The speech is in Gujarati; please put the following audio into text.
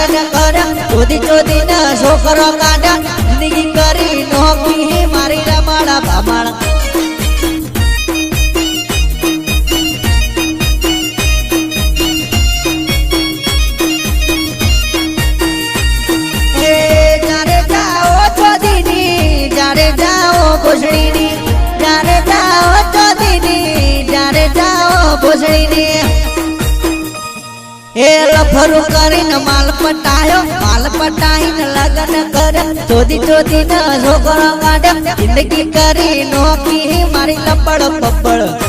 લગન કર્યા ચોદી ચોદી ને છોકરો કાઢ્યા જિંદગી કરી નોકી મારી રમાડા બામાળા ભોસડીની જારે જાઓ ચોદીની જારે જાઓ ભોસડીની એ લફરું કરીને માલ પટાઈને લગન કરે ચોદી ચોદી ને છોકરો કાઢે જિંદગી કરી નોકી મારી લપડ પપડ